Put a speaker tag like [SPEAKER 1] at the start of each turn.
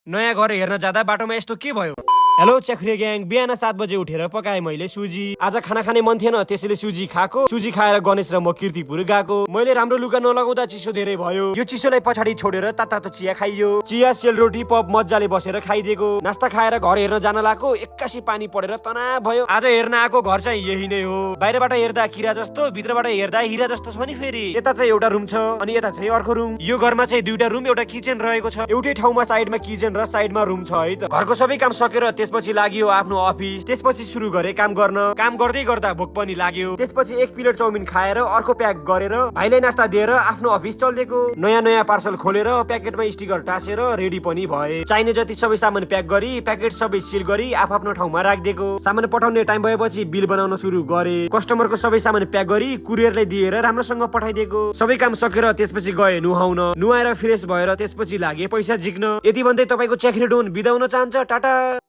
[SPEAKER 1] नयाँ घर हेर्न जाँदा बाटोमा यस्तो के भयो? हेलो चेखरे ग्याङ, बिहान 7 बजे उठेर पकाए मैले सुजी। आज खाना खाने मन थिएन, त्यसैले सुजी खाएको। सुजी खाएर गणेश र म कीर्तिपुर गएको। मैले राम्रो लुगा नलगाउँदा चिसो धेरै भयो। यो चिसोलाई पछाडि छोडेर तातो चिया खाइयो। चिया सेलरोटी पप मजाले बसेर खाइदिएको। नास्ता खाएर घर हेर्न जान लागेको, एक्कासी पानी परेर तनाव भयो। आज हेर्न आएको घर चाहिँ यही नै हो। बाहिरबाट हेर्दा किरा जस्तो, भित्रबाट हेर्दा हिरा जस्तो छ नि। फेरि यता चाहिँ एउटा रुम छ अनि यता चाहिँ अर्को रुम। यो घरमा चाहिँ दुईटा रुम, एउटा किचन रहेको छ। एउटै ठाउँमा साइडमा किचन र साइडमा रुम छ है त। घरको सबै काम सकेर त्यसपछि लाग्यो आफ्नो अफिस। त्यसपछि सुरु गरे काम गर्न। काम गर्दै गर्दा भोक पनि लाग्यो। त्यसपछि एक प्लेट चाउमिन खाएर अर्को प्याक गरेर भाइलाई नास्ता दिएर आफ्नो अफिस चल्दिएको। नयाँ नयाँ पार्सल खोलेर प्याकेटमा स्टिकर टाँसेर रेडी पनि भए। चाहिने जति सबै सामान प्याक गरी प्याकेट सबै सिल गरी आफ्नो ठाउँमा राखिदिएको। सामान पठाउने टाइम भएपछि बिल बनाउन सुरु गरे। कस्टमरको सबै सामान प्याक गरी कुरियरलाई दिएर राम्रोसँग पठाइदिएको। सबै काम सकेर त्यसपछि गए नुहाउन। नुहाएर फ्रेस भएर त्यसपछि लागे पैसा झिक्न। यति भन्दै तपाईको चेखरे डोन बिदा हुन चाहन्छ। टाटा।